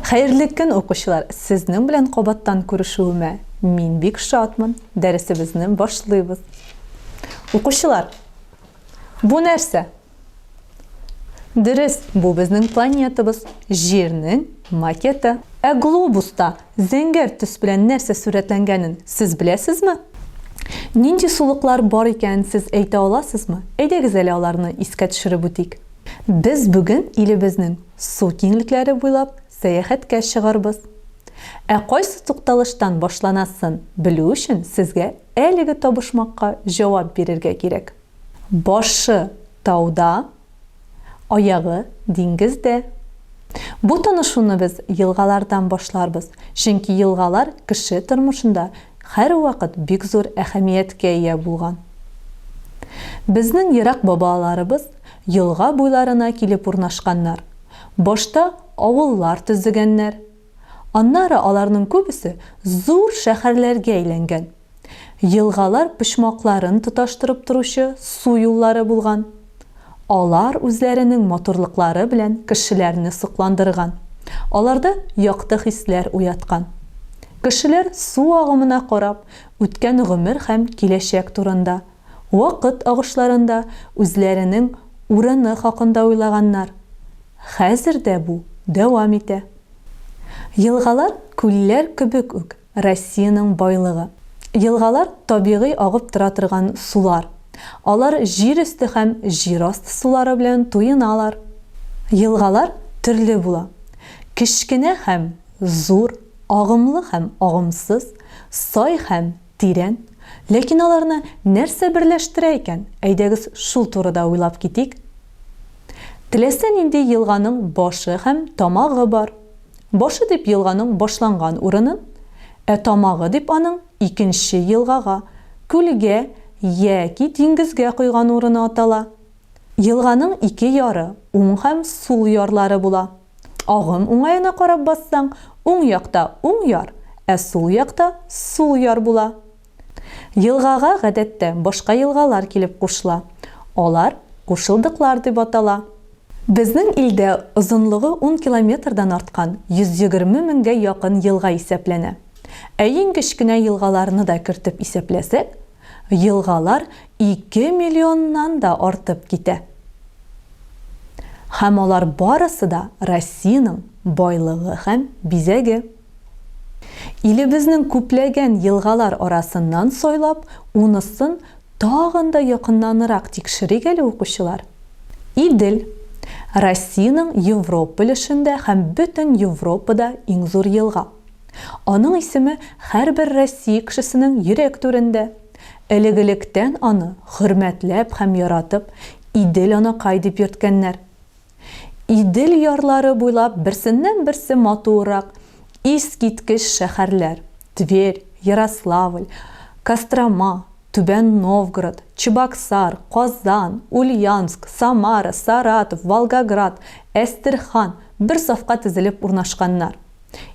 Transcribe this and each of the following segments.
Xayrli kun o'quvchilar, sizning bilan qo'batdan ko'rishuvime men bek shodman. Darsimizni boshlaymiz. O'quvchilar, bu narsa Dürüst, bu bizning planetamiz, Yerning maketi. Globusda zangor tus bilan narsa suratlanganini siz bilasizmi? Ninja suluqlar bor ekan siz ayta olasizmi? Aytag'iz ularni esga tushirib o'tik. Biz bugun elibizning suv kengliklari bo'ylab sayohatga chiqarmiz. Qaysi to'xtalishdan boshlanasin bilish uchun sizga aliga topishmoqqa javob berishga kerak. Boshi tog'da, oyog'i dengizda. Bu tanishuvni biz yilg'alardan boshlarmiz. Chunki yilg'alar kishi turmushida har vaqt bek zo'r ahamiyatga ega bo'lgan. Bizning yiroq bobolarimiz yilg'a bo'ylarına kelib o'rnashganlar. Boshda ovullar tuzganlar. Anlara ularning ko'pisi zo'r shaharlarga aylangan. Yilg'alar pishmoqlarini tutashtirib turuvchi suv yo'llari bo'lgan. Ular o'zlarining motorliklari bilan kishilarni suqlandirgan. Ularda yoqti hislar uyatgan. Kishilar suv og'imina qarab, o'tgan umr ham kelajak turida, vaqt og'ishlarinda o'zlarining o'rni haqida o'ylaganlar. Hozirda bu davom etadi. Yilg'alar ko'llar kubik Rossiyaning boyligi. Yilg'alar tabiiy og'ib turadigan sular. Ular yer usti ham yer osti suvlari bilan to'yinalar. Yilg'alar turli bo'ladi. Kichkina ham zo'r, og'imli ham og'imsiz, soy ham teran. Lekin ularni narsa birlashtirar ekan? Aydagiz shu turida o'ylab ketik. Tilasan endi yilg'aning boshi ham tomog'i bor. Boshi deb yilg'aning boshlangan o'rni, tomog'i deb uning ikkinchi yilg'aga, ko'lga yoki dengizga qo'ygan o'rni atala. Yilg'aning ikki yori, o'ng ham so'l yorlari bo'ladi. Og'im o'ngayini qarab bassang, o'ng yoqda o'ng yor, so'l yoqda so'l yor bo'ladi. Yilg'aga odatda boshqa yilg'alar kelib qo'shiladi. Ular qo'shildiqlar deb ataladi. Bizning ilda uzunligi 10 kilometrdan ortgan 120 mingga yaqin yilg'a hisoblanadi. Eng kichkina yilg'alarni da kiritib hisoblasak, yilg'alar 2 milliondan da ortib ketadi. Ham ular borasida Rossiyaning boyligi ham bizagi. Ilibizning ko'plagan yilg'alar orasidan so'ylab, unisin tog'inda yaqinlanroq tekshirgan o'quvchilar. Idil Rossiyaning Yevropa ulushida ham butun Yevropada eng zo'r yilg'a. Onun ismi har bir Rossiya kishisining yurak turida. Iligilikdan onu hurmatlab ham yaratib, Idil ona qaydib yurtganlar. Idil yorlari bo'ylab birsinden birsi motorroq, eskitkish shaharlar: Tver, Yaroslavl, Kostroma, Tuban Novgorod, Cheboksar, Qozon, Ulyansk, Samara, Saratov, Volgograd, Astrixan bir safqa tizilib o'rnashganlar.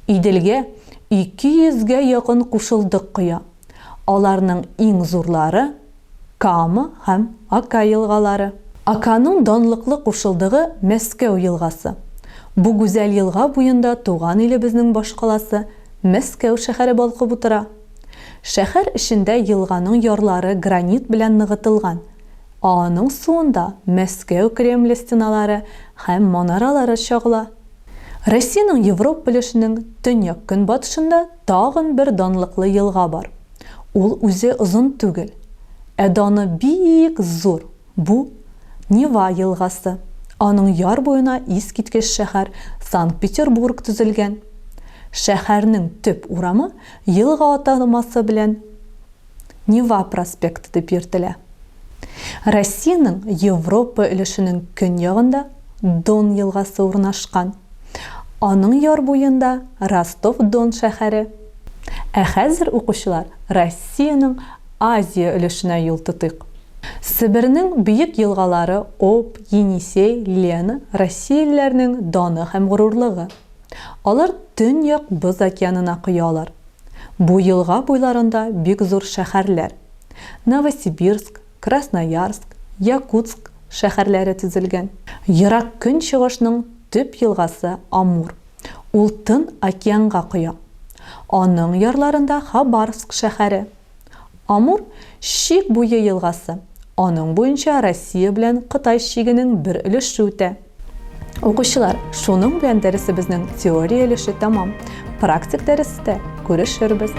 Idilga 200 ga yaqin qo'shildiq qo'ya. Ularning eng zo'rlari Kama ham Aka yilg'alari. Akaning donliqli qo'shildig'i Moskva yilg'asi. Bu go'zal yilg'a bo'yinda tug'an elibizning bosh qalasi Moskva shahari bo'lib o'tira. Shahar ishida yilg'aning yorlari granit bilan nig'itilgan. Uning suvida Moskva Kreml stinalari ham monoralari shog'la. Rossiyaning Yevropa ulushining tönyak kunbotishida tog'in bir donliqli yilg'a bor. U o'zi uzun tugil. Adoni biyik zo'r. Bu Neva yilg'asi. Uning yor bo'yina eskitkish shahar Sankt-Peterburg tuzilgan. Shaharning tub o'rami yilg'a atalmasi bilan Neva prospekti deb yuritiladi. Rossiyaning Yevropa ulushining kunyog'ida Don yilg'asi o'rnashgan. Uning yor bo'yinda Rostov-Don shahari. Hozir o'quvchilar Rossiyaning Aziya ulushina yo'l tutiq. Sibirning buyuk yilg'alari Ob, Yenisey, Lena Rossiyaliklarning doni ham g'ururligi. Ular Tönyak Boz okeanini quyolar. Bu yilg'a bo'ylarida bek zo'r shaharlar: Novosibirsk, Krasnoyarsk, Yakutsk shaharlari tuzilgan. Yiroq kun chiqishning tub yilg'asi Amur. Ул Тын океанга коя. Аның ярларында Хабаровск шәһәре. Амур Шик буе елгасы. Аның буенча Россия белән Кытай шигенең бер өлеше үтә. Укучылар, шуның белән дәресебезнең теория өлеше тамам. Практик дәрестә күрешербез.